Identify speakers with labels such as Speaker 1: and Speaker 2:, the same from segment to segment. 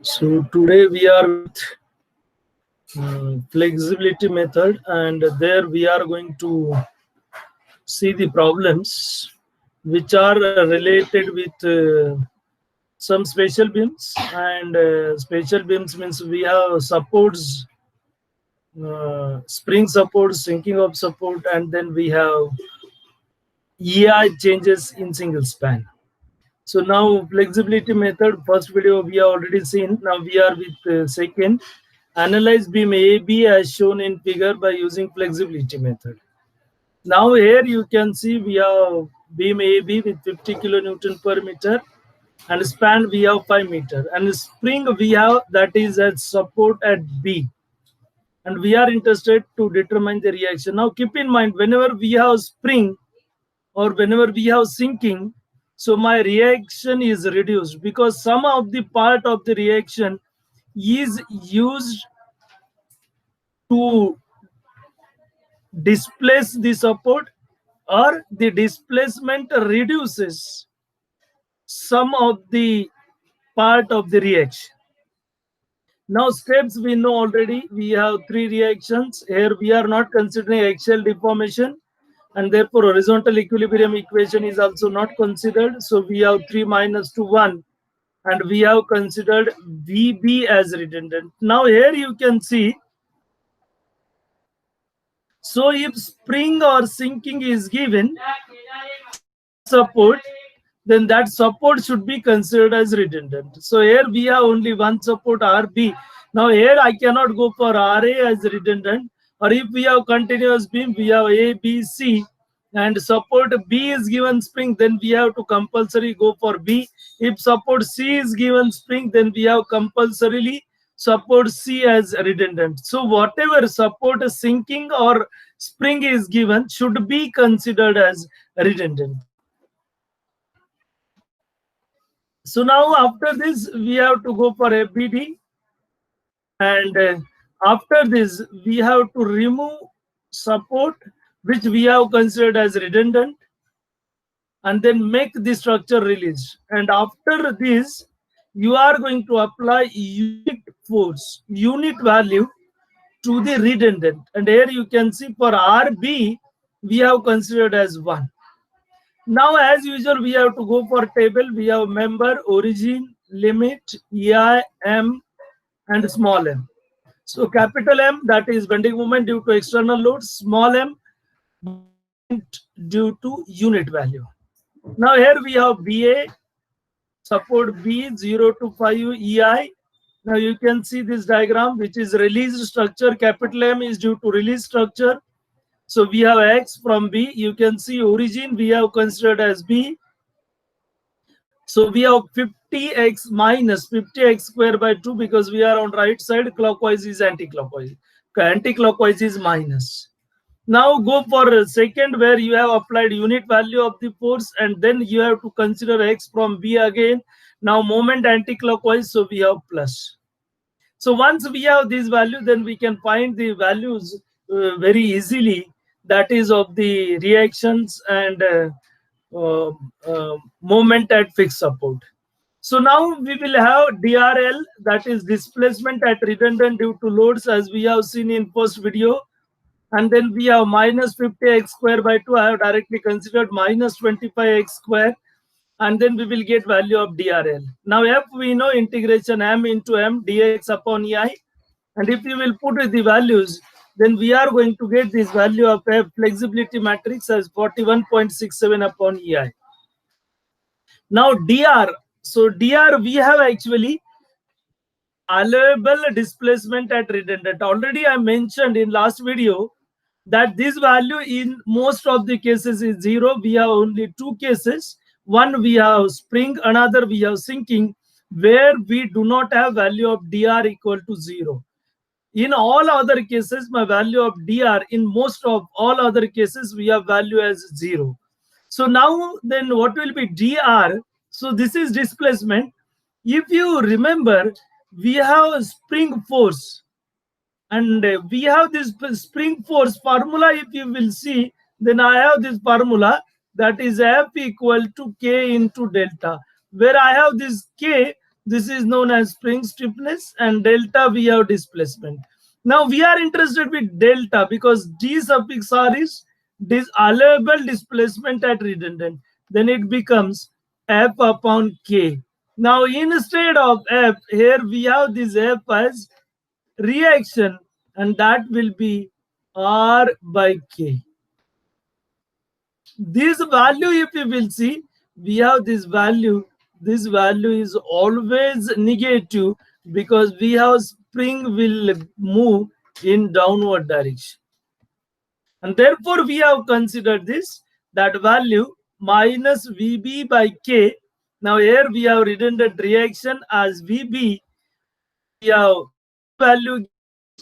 Speaker 1: So today we are with flexibility method, and there we are going to see the problems which are related with some special beams. And special beams means we have supports, spring support, sinking of support, and then we have EI changes in single span. So now flexibility method, first video we have already seen. Now we are with second. Analyze beam AB as shown in figure by using flexibility method. Now here you can see we have beam AB with 50 kilonewton per meter, and span we have 5 meter, and spring we have that is at support at B, and we are interested to determine the reaction. Now keep in mind, whenever we have spring or whenever we have sinking, so my reaction is reduced because some of the part of the reaction is used to displace the support, or the displacement reduces some of the part of the reaction. Now steps we know already. We have three reactions. Here we are not considering axial deformation, and therefore horizontal equilibrium equation is also not considered. So we have 3 minus 2 1, and we have considered VB as redundant. Now here you can see, so if spring or sinking is given support, then that support should be considered as redundant. So here we have only one support RB. Now here I cannot go for RA as redundant, or if we have continuous beam, we have A, B, C, and support B is given spring, then we have to compulsory go for B. If support C is given spring, then we have compulsorily support C as redundant. So whatever support sinking or spring is given should be considered as redundant. So now after this, we have to go for FBD, and after this, we have to remove support which we have considered as redundant, and then make the structure release. And after this, you are going to apply unit force, unit value to the redundant. And here you can see for RB, we have considered as 1. Now, as usual, we have to go for table. We have member, origin, limit, EI, M, and small m. So capital M, that is bending moment due to external load. Small m, due to unit value. Now here we have BA, support B, 0 to 5 EI. Now you can see this diagram, which is released structure. Capital M is due to release structure. So we have X from B. You can see origin we have considered as B. So we have 50x minus 50x square by 2, because we are on right side. Clockwise is anti-clockwise. Anti-clockwise is minus. Now go for a second, where you have applied unit value of the force, and then you have to consider X from B again. Now moment anti-clockwise, so we have plus. So once we have this value, then we can find the values very easily, that is of the reactions and moment at fixed support. So now we will have DRL, that is displacement at redundant due to loads, as we have seen in first video. And then we have minus 50x square by 2. I have directly considered minus 25x square. And then we will get value of DRL. Now F we know, integration M into M dx upon EI. And if you will put the values, then we are going to get this value of F flexibility matrix as 41.67 upon EI. Now DR. So DR we have actually allowable displacement at redundant. Already I mentioned in last video that this value in most of the cases is 0. We have only two cases. One we have spring, another we have sinking, where we do not have value of DR equal to 0. In all other cases, my value of DR, in most of all other cases, we have value as 0. So now then what will be DR? So this is displacement. If you remember, we have a spring force, and we have this spring force formula. If you will see, then I have this formula, that is F equal to K into delta, where I have this K, This is known as spring stiffness, and delta we have displacement. Now we are interested with delta because d suffix r is allowable displacement at redundant. Then it becomes f upon k. Now instead of f, here we have this f as reaction, and that will be r by k. This value, if you will see, we have this value is always negative because we have spring will move in downward direction, and therefore we have considered this, that value minus Vb by k. Now here we have redundant reaction as Vb, we have value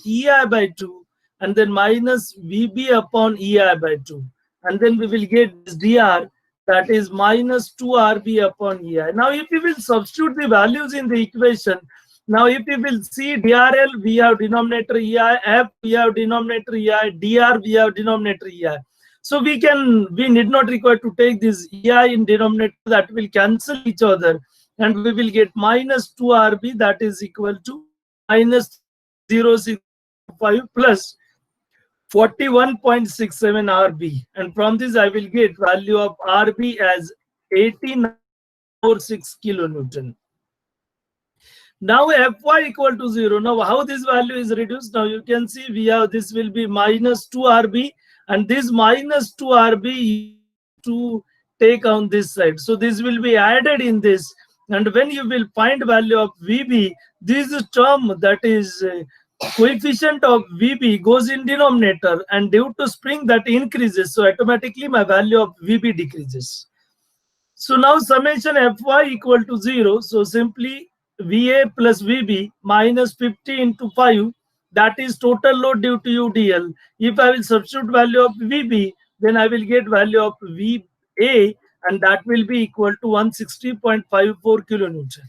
Speaker 1: ei by 2, and then minus Vb upon ei by 2, and then we will get this dr, that is minus 2 Rb upon ei. Now if we will substitute the values in the equation, now if we will see DRL, we have denominator ei, f we have denominator ei, dr we have denominator ei. So we need not require to take this ei in denominator, that will cancel each other, and we will get minus 2 Rb, that is equal to minus 0.065 plus 41.67 Rb, and from this I will get value of Rb as 18.46 kilonewton. Now Fy equal to 0. Now how this value is reduced? Now you can see we have, this will be minus 2 Rb, and this minus 2 Rb to take on this side. So this will be added in this, and when you will find value of Vb, this term, that is coefficient of Vb, goes in denominator, and due to spring that increases, so automatically my value of Vb decreases. So now summation Fy equal to 0. So simply Va plus Vb minus 50 into 5, that is total load due to UDL. If I will substitute value of Vb, then I will get value of Va, and that will be equal to 160.54 kilonewton.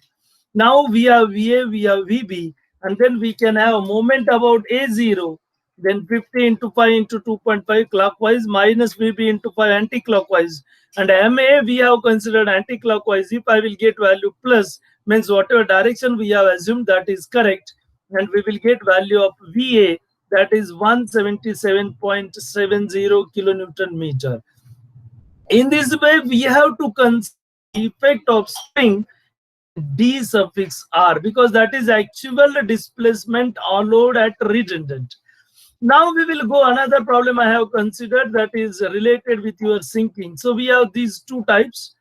Speaker 1: Now we have Va, we have Vb, and then we can have a moment about A0, then 50 into 5 into 2.5 clockwise minus Vb into 5 anti-clockwise, and Ma we have considered anti-clockwise. If I will get value plus, means whatever direction we have assumed, that is correct, and we will get value of Va, that is 177.70 kilonewton meter. In this way, we have to consider the effect of spring d suffix r, because that is actual displacement allowed at redundant. Now we will go another problem I have considered, that is related with your sinking. So we have these two types.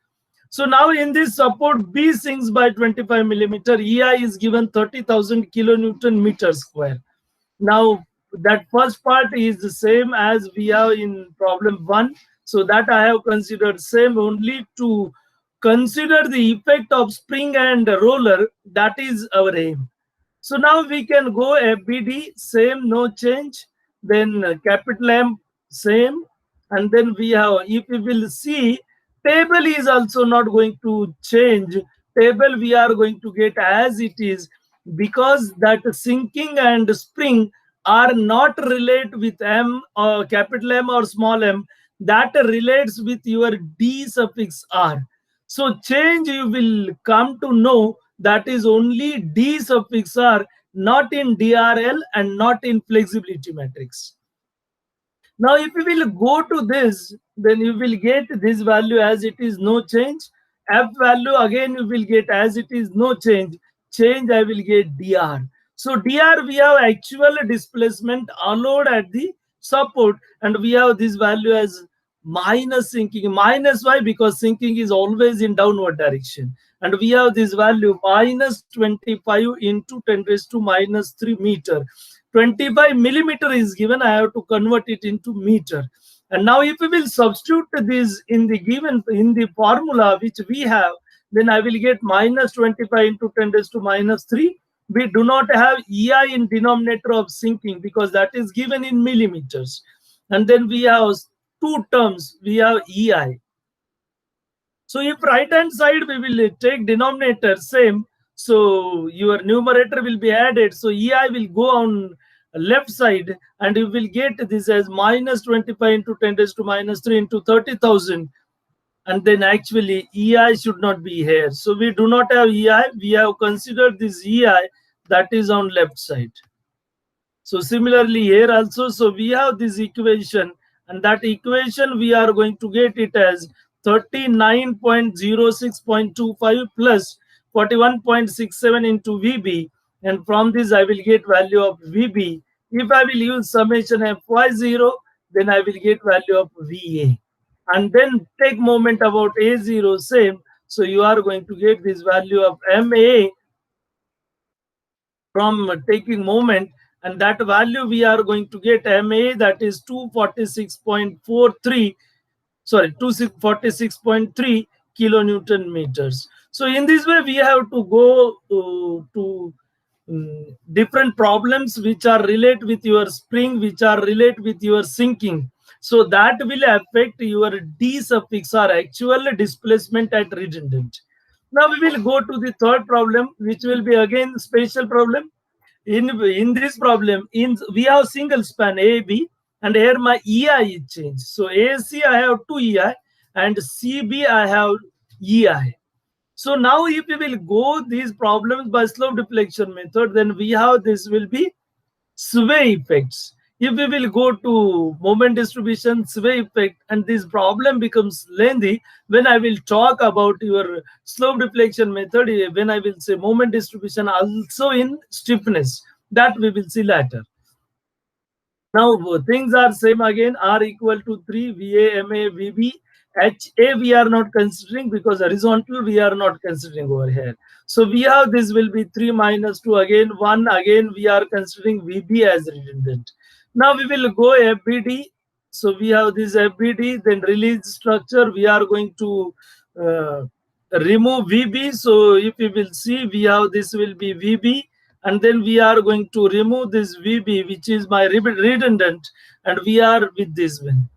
Speaker 1: So now in this support, B sinks by 25 millimeter, EI is given 30,000 kilonewton meter square. Now that first part is the same as we have in problem 1. So that I have considered same, only to consider the effect of spring and roller, that is our aim. So now we can go FBD, same, no change. Then capital M, same. And then we have, if we will see, table is also not going to change. Table we are going to get as it is, because that sinking and spring are not relate with M or capital M or small m, that relates with your D suffix R. So change you will come to know, that is only D suffix R, not in DRL and not in flexibility matrix. Now if you will go to this, then you will get this value as it is, no change. F value again you will get as it is, no change. Change I will get dr. So dr we have actual displacement allowed at the support, and we have this value as minus sinking. Minus why? Because sinking is always in downward direction, and we have this value minus 25 into 10 raised to minus 3 meter. 25 millimeter is given, I have to convert it into meter. And now if we will substitute this in the given, in the formula which we have, then I will get minus 25 into 10 raised to minus 3. We do not have EI in denominator of sinking because that is given in millimeters. And then we have two terms, we have EI. So if right hand side we will take denominator same, so your numerator will be added. So EI will go on left side, and you will get this as minus 25 into 10 raised to minus 3 into 30,000. and then actually EI should not be here. So we do not have EI. We have considered this EI that is on left side. So similarly here also, so we have this equation, and that equation we are going to get it as 39.06.25 plus 41.67 into VB, and from this I will get value of VB. If I will use summation Fy0, then I will get value of VA, and then take moment about A0 same, so you are going to get this value of MA from taking moment, and that value we are going to get MA, that is 246.43, sorry, 246.3 kilonewton meters. So in this way we have to go to different problems which are relate with your spring, which are relate with your sinking. So that will affect your D suffix or actual displacement at redundant. Now we will go to the third problem, which will be again special problem. In this problem, we have single span AB, and here my EI is changed. So AC I have 2 EI, and CB I have EI. So now if we will go these problems by slope deflection method, then we have this will be sway effects. If we will go to moment distribution, sway effect, and this problem becomes lengthy when I will talk about your slope deflection method, when I will say moment distribution also in stiffness, that we will see later. Now things are same again, R equal to 3, VA, MA, VB. HA we are not considering because horizontal we are not considering over here. So we have this will be 3 minus 2, again 1, again we are considering VB as redundant. Now we will go FBD. So we have this FBD, then release structure. We are going to remove VB. So if we will see, we have this will be VB, and then we are going to remove this VB, which is my redundant, and we are with this one.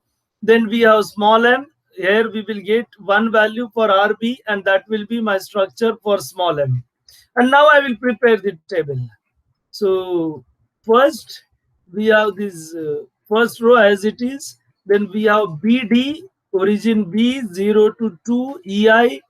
Speaker 1: Then we have small m. Here we will get one value for RB, and that will be my structure for small m. And now I will prepare the table. So first we have this first row as it is. Then we have BD, origin B, 0 to 2, EI.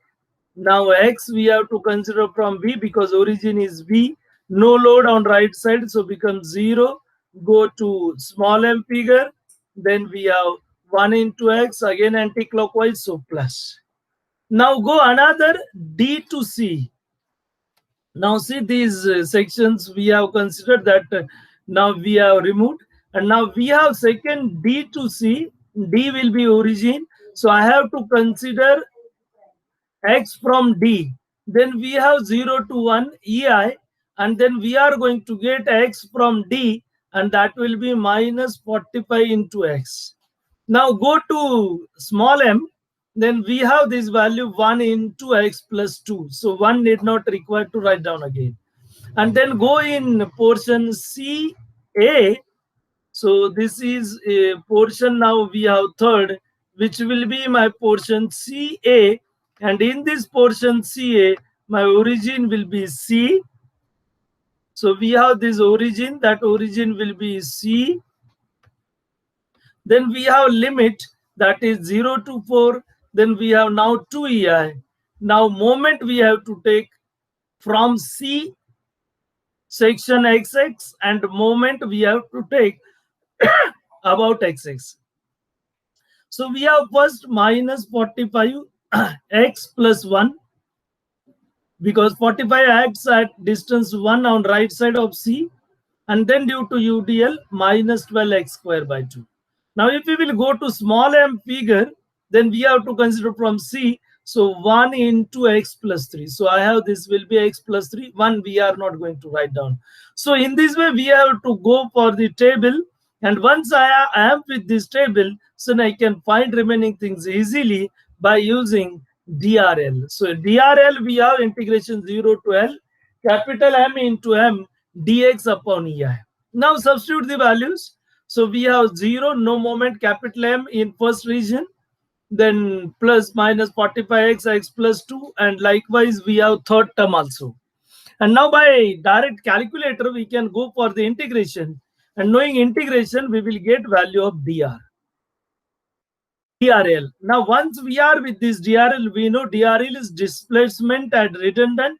Speaker 1: Now X we have to consider from B because origin is B. No load on right side, so becomes 0. Go to small m figure. Then we have 1 into X, again anti-clockwise, so plus. Now go another D to C. Now see these sections we have considered that now we have removed, and now we have second D to C. D will be origin, so I have to consider X from D. Then we have 0 to 1 EI, and then we are going to get X from D, and that will be minus 45 into X. Now go to small m, then we have this value 1 into X plus 2. So 1 need not require to write down again. And then go in portion CA. So this is a portion, now we have third, which will be my portion CA. And in this portion CA, my origin will be C. So we have this origin, that origin will be C. Then we have limit, that is 0 to 4. Then we have now 2 EI. Now moment we have to take from C section XX, and moment we have to take about XX. So we have first minus 45 X plus 1, because 45 acts at distance 1 on right side of C, and then due to UDL minus 12x square by 2. Now if we will go to small m figure, then we have to consider from C. So 1 into X plus 3. So I have this will be X plus 3. 1 we are not going to write down. So in this way we have to go for the table. And once I am with this table, so I can find remaining things easily by using DRL. So DRL we have integration 0 to L, capital M into M dx upon EI. Now substitute the values. So we have 0, no moment, capital M in first region, then plus minus 45x, x plus 2, and likewise we have third term also. And now by direct calculator, we can go for the integration. And knowing integration, we will get value of dr. DRL. Now, once we are with this DRL, we know DRL is displacement at redundant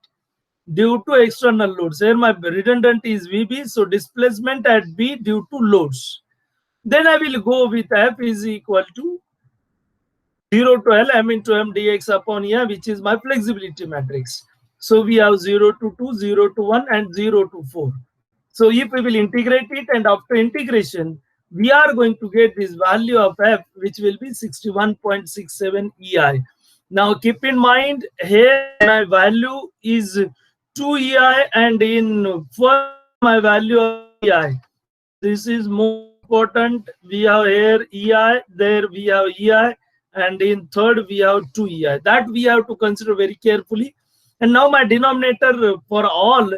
Speaker 1: due to external loads. Here my redundant is VB, so displacement at B due to loads. Then I will go with F is equal to 0 to L M into M dx upon E, which is my flexibility matrix. So we have 0 to 2, 0 to 1, and 0 to 4. So if we will integrate it, and after integration, we are going to get this value of F, which will be 61.67 EI. Now keep in mind, here my value is 2 EI, and in first my value of EI. This is more important. We have here EI, there we have EI, and in third we have 2 EI. That we have to consider very carefully. And now my denominator for all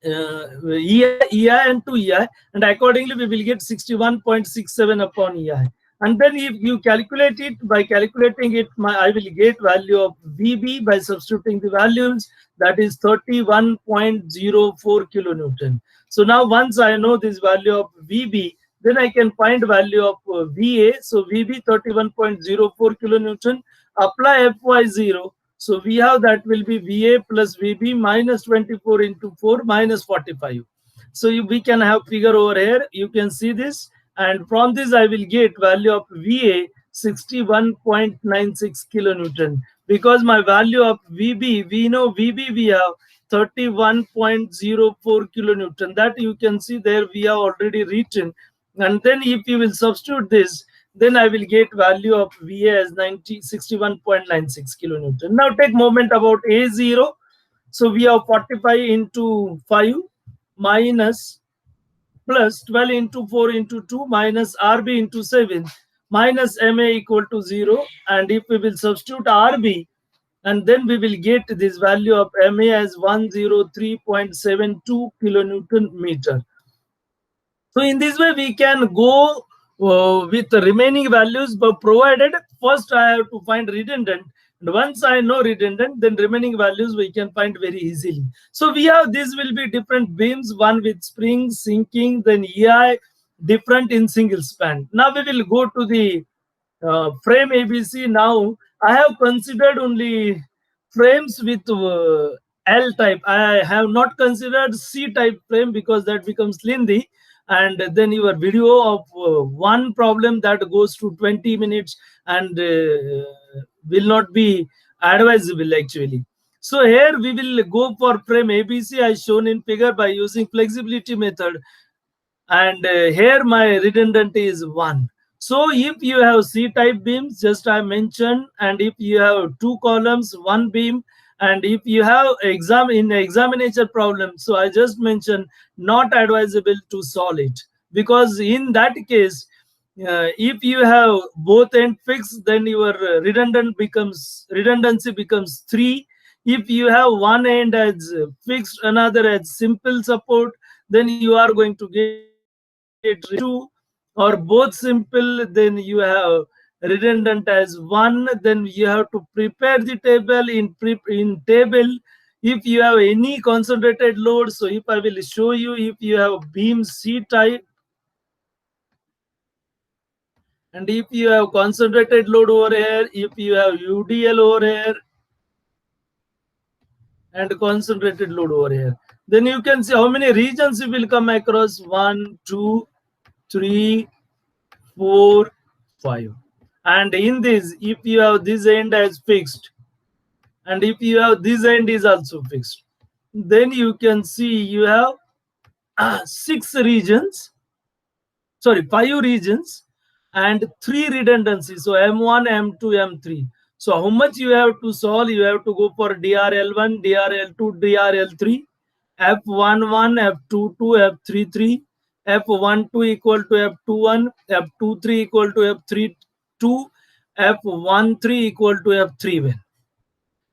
Speaker 1: EI and 2 EI, and accordingly we will get 61.67 upon EI. And then if you calculate it, by calculating it, I will get value of VB by substituting the values, that is 31.04 kilonewton. So now once I know this value of VB, then I can find value of VA. So VB 31.04 kilonewton, apply Fy0. So we have that will be VA plus VB minus 24 into 4 minus 45. So we can have figure over here. You can see this. And from this, I will get value of VA 61.96 kilonewton. Because my value of VB, we know VB we have 31.04 kilonewton. That you can see there we have already written. And then if you will substitute this, then I will get value of VA as 61.96 kilonewton. Now take moment about A0. So we have 45 into 5 minus plus 12 into 4 into 2 minus RB into 7 minus MA equal to 0. And if we will substitute RB, and then we will get this value of MA as 103.72 kilonewton meter. So in this way, we can go with the remaining values, but provided first I have to find redundant. And once I know redundant, then remaining values we can find very easily. So we have, this will be different beams, one with spring, sinking, then EI, different in single span. Now we will go to the frame ABC. Now I have considered only frames with L type. I have not considered C type frame because that becomes lengthy. And then your video of one problem that goes to 20 minutes and will not be advisable actually. So here we will go for frame ABC as shown in figure by using flexibility method. And here my redundant is 1. So if you have C type beams, just I mentioned, and if you have 2 columns, 1 beam, and if you have examination problem, so I just mentioned not advisable to solve it, because in that case, if you have both end fixed, then your redundancy becomes 3. If you have one end as fixed, another as simple support, then you are going to get 2, or both simple, then you have redundant as 1. Then you have to prepare the table. In table, if you have any concentrated load, so if I will show you, if you have beam C type, and if you have concentrated load over here, if you have UDL over here, and concentrated load over here, then you can see how many regions you will come across. 1, 2, 3, 4, 5. And in this, if you have this end as fixed, and if you have this end is also fixed, then you can see you have 5 regions and 3 redundancies. So M1, M2, M3. So how much you have to solve? You have to go for DRL1, DRL2, DRL3, F11, F22, F33, F12 equal to F21, F23 equal to F32, F13 equal to F31.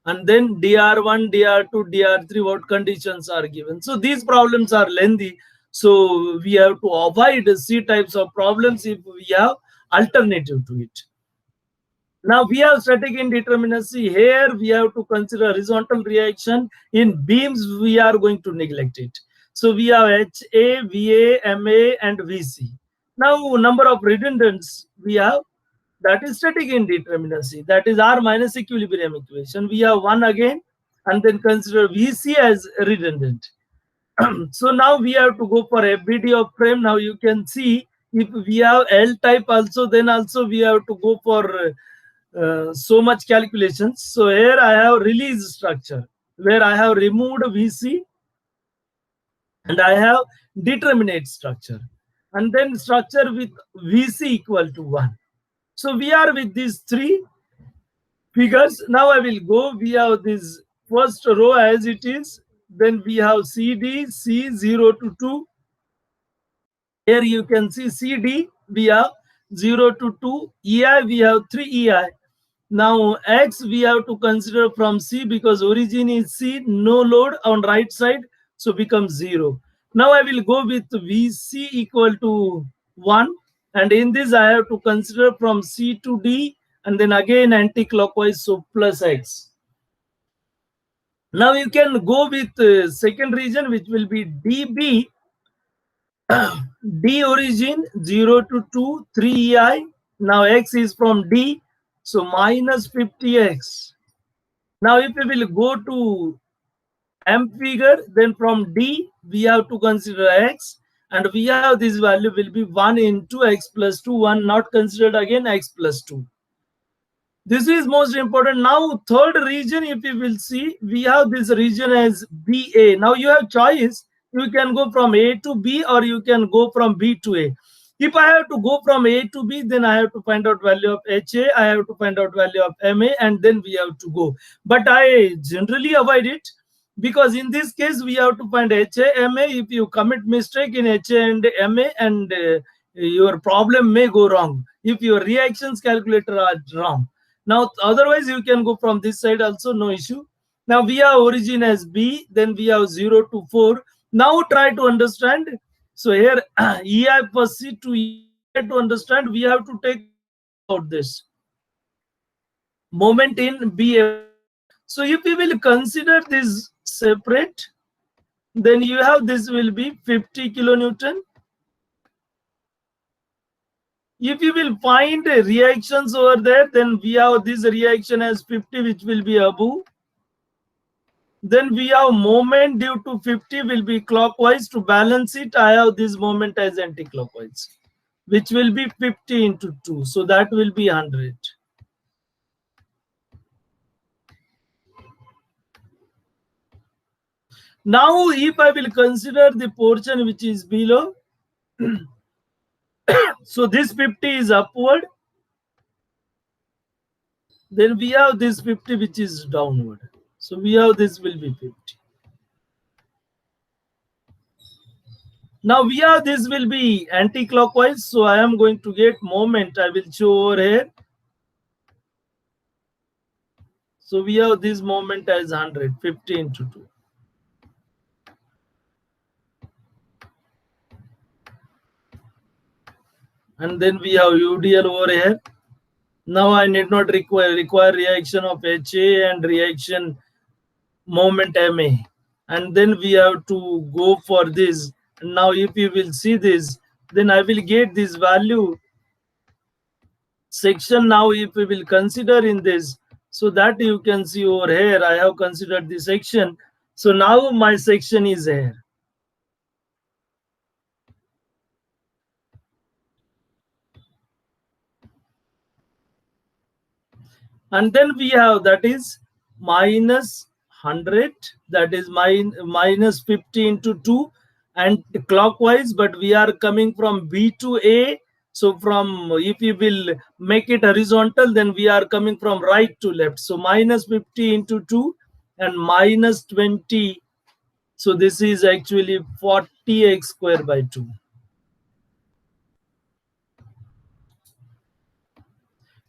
Speaker 1: And then DR1, DR2, DR3, what conditions are given. So these problems are lengthy. So we have to avoid C types of problems if we have alternative to it. Now we have static indeterminacy. Here we have to consider horizontal reaction. In beams, we are going to neglect it. So we have HA, VA, MA, and VC. Now number of redundants we have. that is static indeterminacy. That is R minus equilibrium equation. We have one again, and then consider VC as redundant. So now we have to go for FBD of frame. Now you can see if we have L type also, then also we have to go for so much calculations. So here I have release structure where I have removed VC and I have determinate structure, and then structure with VC equal to 1. So we are with these three figures. Now I will go. We have this first row as it is. Then we have CD, C0 to 2. Here you can see CD, we have 0 to 2. EI, we have 3 EI. Now X, we have to consider from C because origin is C, no load on right side, so becomes 0. Now I will go with VC equal to 1. And in this, I have to consider from C to D, and then again anti-clockwise, so plus X. Now you can go with second region, which will be DB. D origin 0 to 2, 3 EI. Now X is from D, so minus 50X. Now if we will go to M figure, then from D, we have to consider X, and we have this value will be 1 into X plus 2, 1 not considered again, X plus 2. This is most important. Now third region, if you will see, we have this region as BA. Now you have choice. You can go from A to B or you can go from B to A. If I have to go from A to B, then I have to find out value of HA, I have to find out value of MA, and then we have to go. But I generally avoid it because in this case, we have to find HA, MA. If you commit mistake in HA and MA, and your problem may go wrong if your reactions calculator are wrong. Now, otherwise, you can go from this side also, no issue. Now, we have origin as B, then we have 0 to 4. Now, try to understand. So, here, EI plus C to EI to understand, we have to take out this moment in BA. So, if we will consider this separate, then you have this will be 50 kilonewton. If you will find reactions over there, then we have this reaction as 50, which will be above. Then we have moment due to 50 will be clockwise. To balance it, I have this moment as anti-clockwise, which will be 50 into 2. So that will be 100. Now, if I will consider the portion which is below, so this 50 is upward. Then we have this 50 which is downward. So we have this will be 50. Now we have this will be anti-clockwise. So I am going to get moment. I will show over here. So we have this moment as 100, 50 into 2. And then we have UDL over here. Now I need not require reaction of HA and reaction moment MA. And then we have to go for this. Now if you will see this, then I will get this value section. Now if we will consider in this, so that you can see over here, I have considered the section. So now my section is here. And then we have that is minus 100, that is minus 50 into 2 and clockwise, but we are coming from B to A. So from, if you will make it horizontal, then we are coming from right to left. So minus 50 into 2 and minus 20. So this is actually 40x square by 2.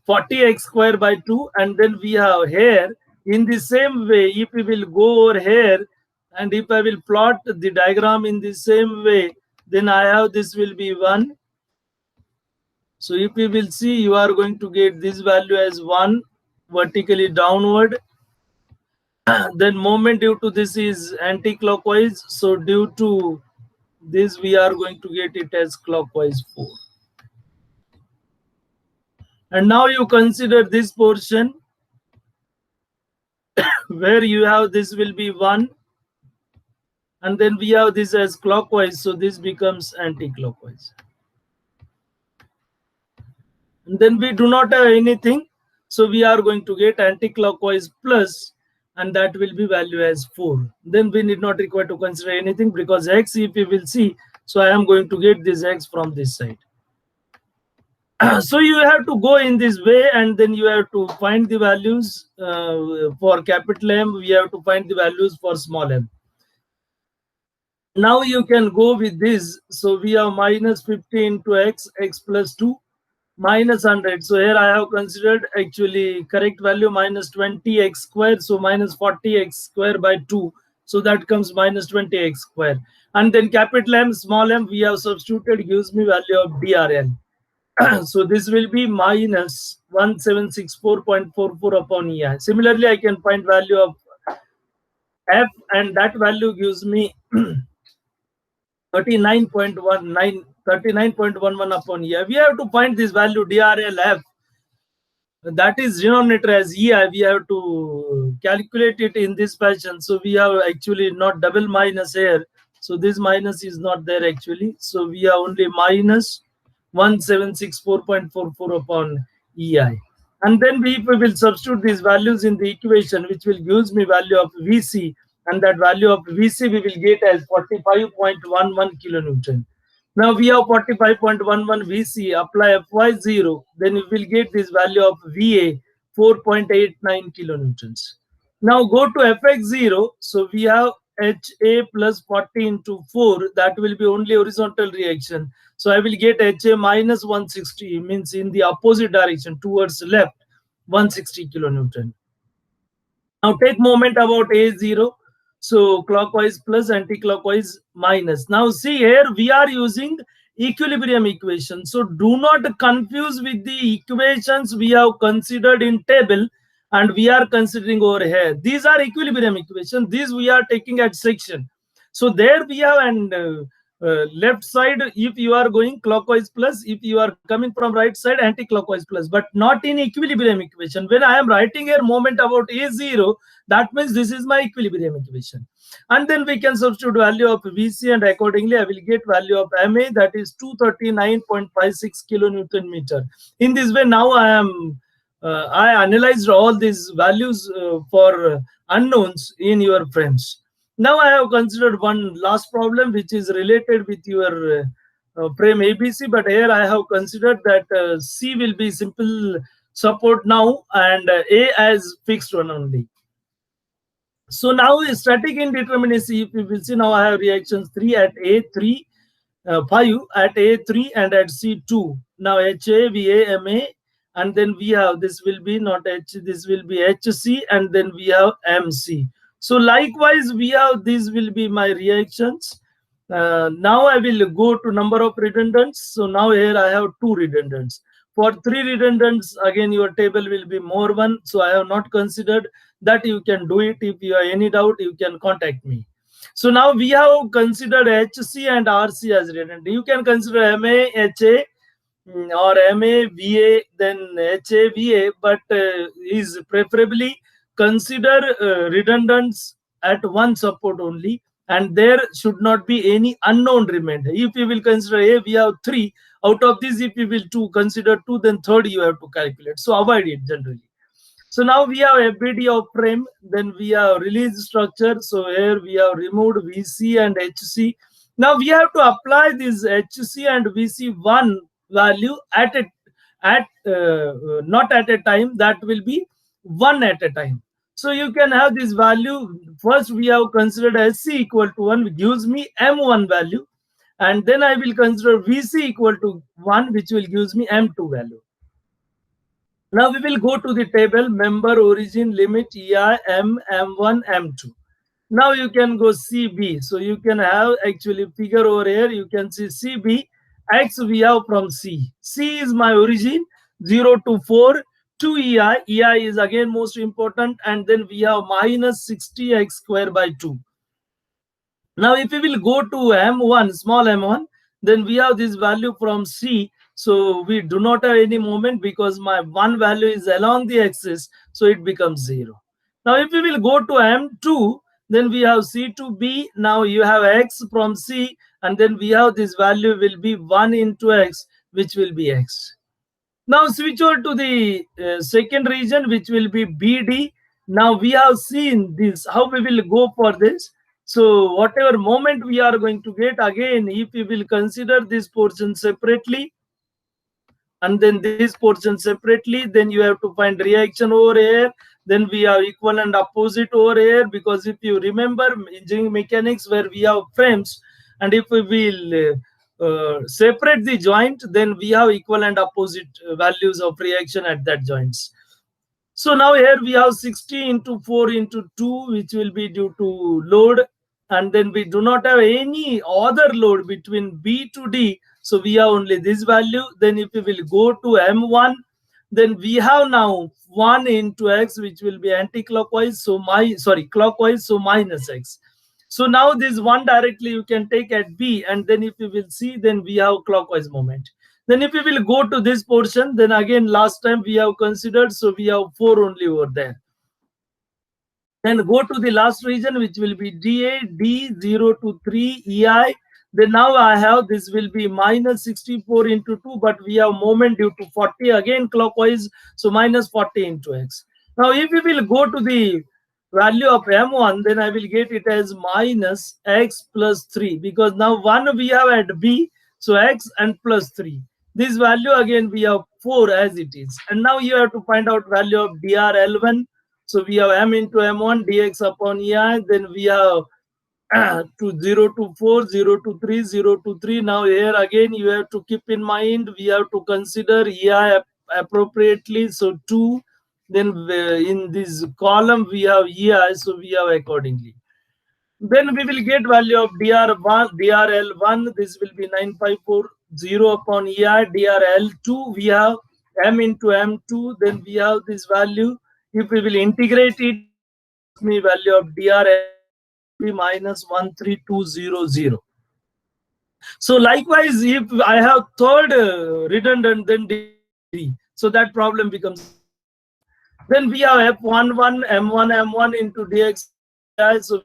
Speaker 1: 40x square by 2, and then we have here in the same way. If we will go over here and if I will plot the diagram in the same way, then I have this will be 1. So if we will see, you are going to get this value as 1 vertically downward. Then moment due to this is anti-clockwise. So due to this, we are going to get it as clockwise 4. And now you consider this portion where you have this will be 1, and then we have this as clockwise, so this becomes anti-clockwise. And then we do not have anything, so we are going to get anti-clockwise plus, and that will be value as 4. Then we need not require to consider anything, because x, if we will see, so I am going to get this x from this side. So you have to go in this way, and then you have to find the values for capital M. We have to find the values for small m. Now you can go with this. So we have minus 50 into x, x plus 2, minus 100. So here I have considered actually correct value minus 20x square. So minus 40x square by 2. So that comes minus 20x square. And then capital M, small m, we have substituted, gives me value of DRL. So this will be minus 1764.44 upon EI. Similarly, I can find value of F, and that value gives me 39.11 upon EI. We have to find this value DRLF. That is denominator as EI. We have to calculate it in this fashion. So we have actually not double minus here. So this minus is not there actually. So we have only minus 1764.44 upon EI. And then we will substitute these values in the equation, which will give me value of VC. And that value of VC we will get as 45.11 kilonewton. Now we have 45.11 VC, apply Fy0, then we will get this value of VA, 4.89 kilonewtons. Now go to Fx0, so we have HA plus 40 into 4, that will be only horizontal reaction. So I will get HA minus 160, means in the opposite direction, towards left, 160 kilonewton. Now take moment about A0. So clockwise plus, anti-clockwise minus. Now see here, we are using equilibrium equation. So do not confuse with the equations we have considered in table and we are considering over here. These are equilibrium equations. These we are taking at section. So there we have and left side, if you are going clockwise plus, if you are coming from right side, anti-clockwise plus, but not in equilibrium equation. When I am writing here moment about A0, that means this is my equilibrium equation. And then we can substitute value of VC, and accordingly I will get value of MA, that is 239.56 kilonewton meter. In this way, now I analyzed all these values for unknowns in your frames. Now I have considered one last problem which is related with your frame ABC, but here I have considered that C will be simple support now and A as fixed one only. So now static indeterminacy, if you will see, now I have reactions 3 at A3, 5 at A3 and at C2. Now HA, VA, MA, and then we have, this will be not H, this will be HC, and then we have MC. So likewise, we have, these will be my reactions. Now I will go to number of redundants. So now here I have 2 redundants. For 3 redundants, again your table will be more one. So I have not considered that. You can do it. If you have any doubt, you can contact me. So now we have considered HC and RC as redundant. You can consider MA, HA, or MA, VA, then HA, VA, but is preferably consider redundants at one support only, and there should not be any unknown remainder. If you will consider A, we have 3. Out of these, if you will consider 2, then third you have to calculate. So avoid it generally. So now we have FBD of frame, then we have release structure. So here we have removed VC and HC. Now we have to apply this HC and VC1 value at not at a time, that will be 1 at a time. So you can have this value. First we have considered SC equal to 1, which gives me M1 value, and then I will consider VC equal to 1, which will gives me M2 value. Now we will go to the table, member, origin, limit, EI, M, M1, M2. Now you can go CB. So you can have actually figure over here. You can see CB, X we have from C. C is my origin, 0 to 4, to EI. EI is again most important. And then we have minus 60x square by 2. Now if we will go to M1, small m1, then we have this value from C, So we do not have any moment because my one value is along the axis, so it becomes 0. Now if we will go to M2, then we have C to B. Now you have X from C, and then we have this value will be 1 into X, which will be X. Now switch over to the second region, which will be BD. Now we have seen this, how we will go for this. So whatever moment we are going to get, again, if we will consider this portion separately, and then this portion separately, then you have to find reaction over here. Then we have equal and opposite over here, because if you remember engineering mechanics where we have frames, and if we will separate the joint, then we have equal and opposite values of reaction at that joints. So now here we have 60 into 4 into 2, which will be due to load. And then we do not have any other load between B to D. So we have only this value. Then if we will go to M1, then we have now 1 into X, which will be anti-clockwise. So clockwise, so minus X. So now this 1 directly you can take at B, and then if you will see, then we have clockwise moment. Then if we will go to this portion, then again last time we have considered, so we have 4 only over there. Then go to the last region, which will be DA, D0 to 3, EI. Then now I have, this will be minus 64 into 2, but we have moment due to 40, again clockwise, so minus 40 into X. Now if we will go to the value of M1, then I will get it as minus X plus 3, because now 1 we have at B, so X and plus 3. This value again we have 4 as it is. And now you have to find out value of DRL1. So we have M into M1 dx upon EI. Then we have to 0 to 4, 0 to 3, 0 to 3. Now here again you have to keep in mind, we have to consider EI appropriately. So 2. Then in this column we have EI, so we have accordingly. Then we will get value of DRL1. This will be 9540 upon EI. DRL2, we have M into M2. Then we have this value. If we will integrate it, me value of DRL be minus 13200. So likewise, if I have third redundant, then D, so that problem becomes. Then we have F11, M1, M1 into dx. So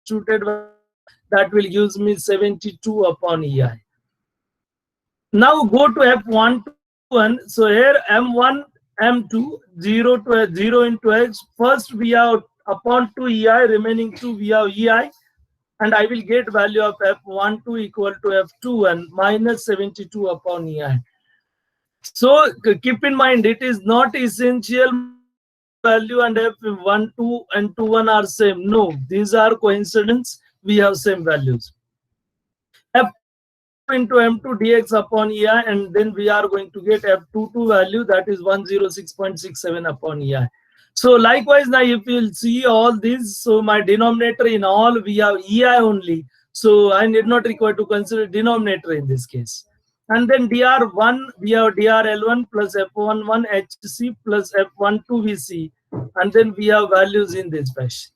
Speaker 1: that will use me 72 upon EI. Now go to F1, so here M1, M2, 0 to 0 into X. First we have upon 2 EI, remaining 2 we have EI, and I will get value of F12 equal to F21 minus 72 upon EI. So keep in mind, it is not essential value and F12 and 21 are same. No, these are coincidence. We have same values. F into M2 dx upon EI, and then we are going to get F22 value, that is 106.67 upon EI. So likewise, now if you will see all these, so my denominator in all we have EI only, so I need not require to consider denominator in this case. And then DR1, we have DRL1 plus F11 HC plus F12 VC, and then we have values in this fashion.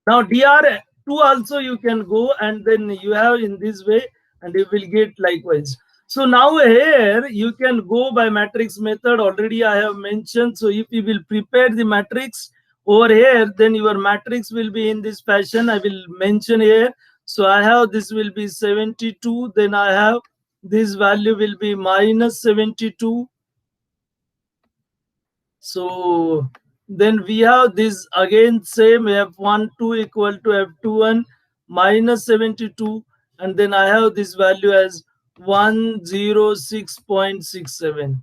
Speaker 1: Now DR2 also you can go, and then you have in this way, and you will get likewise. So now here you can go by matrix method, already I have mentioned. So if you will prepare the matrix over here, then your matrix will be in this fashion. I will mention here. So I have, this will be 72, then I have this value will be minus 72. So then we have this again same F12 equal to F21 minus 72, and then I have this value as 106.67.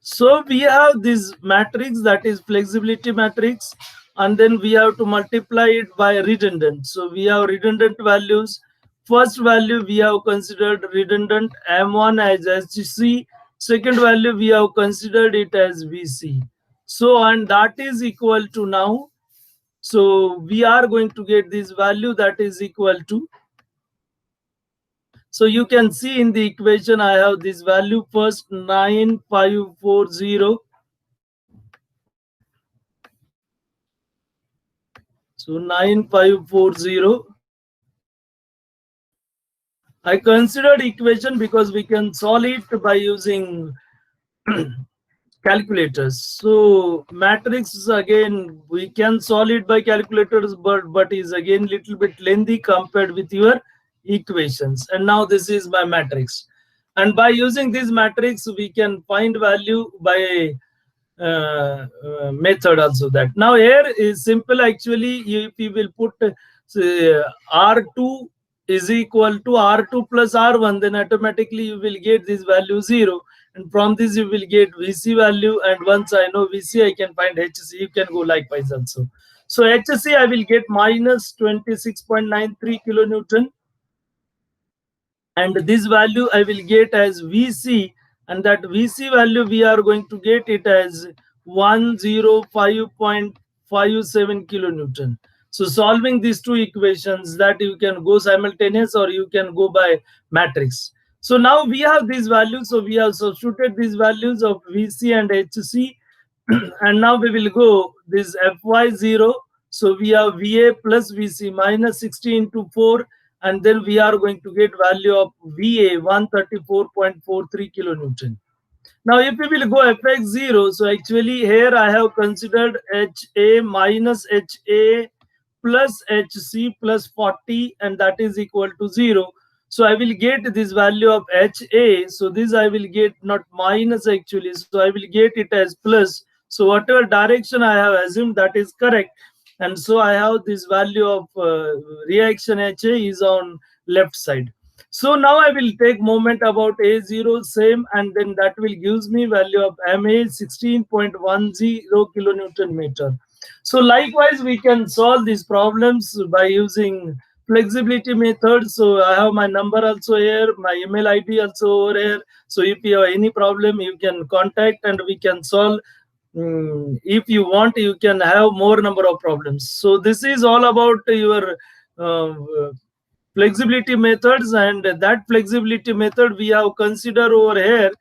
Speaker 1: So we have this matrix, that is flexibility matrix, and then we have to multiply it by redundant. So we have redundant values. First value we have considered redundant M1 as HC. Second value we have considered it as VC. So, and that is equal to now. So we are going to get this value that is equal to. So you can see in the equation I have this value first 9540. So 9540, I considered equation because we can solve it by using calculators. So matrix again we can solve it by calculators, but is again little bit lengthy compared with your equations. And now this is my matrix, and by using this matrix we can find value by method also. That now here is simple actually. If you will put R2 is equal to R2 plus R1, then automatically you will get this value 0, and from this you will get VC value, and once I know VC I can find HC. You can go likewise also. So HC I will get minus 26.93 kilonewton, and this value I will get as VC, and that VC value we are going to get it as 105.57 kilonewton. So solving these two equations, that you can go simultaneous or you can go by matrix. So now we have these values, so we have substituted these values of VC and HC, and now we will go this Fy0. So we have VA plus VC minus 60 into 4, and then we are going to get value of VA 134.43 kilonewton. Now if we will go Fx0, so actually here I have considered HA minus HA plus HC plus 40, and that is equal to 0. So I will get this value of HA. So this I will get not minus actually, so I will get it as plus. So whatever direction I have assumed, that is correct. And so I have this value of reaction HA is on left side. So now I will take moment about A0 same, and then that will gives me value of MA 16.10 kilonewton meter. So likewise we can solve these problems by using flexibility method. So I have my number also here, my email ID also over here. So if you have any problem, you can contact and we can solve. If you want, you can have more number of problems. So this is all about your flexibility methods, and that flexibility method we have considered over here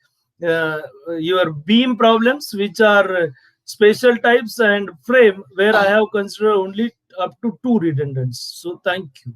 Speaker 1: your beam problems, which are special types, and frame where I have considered only up to 2 redundants. So thank you.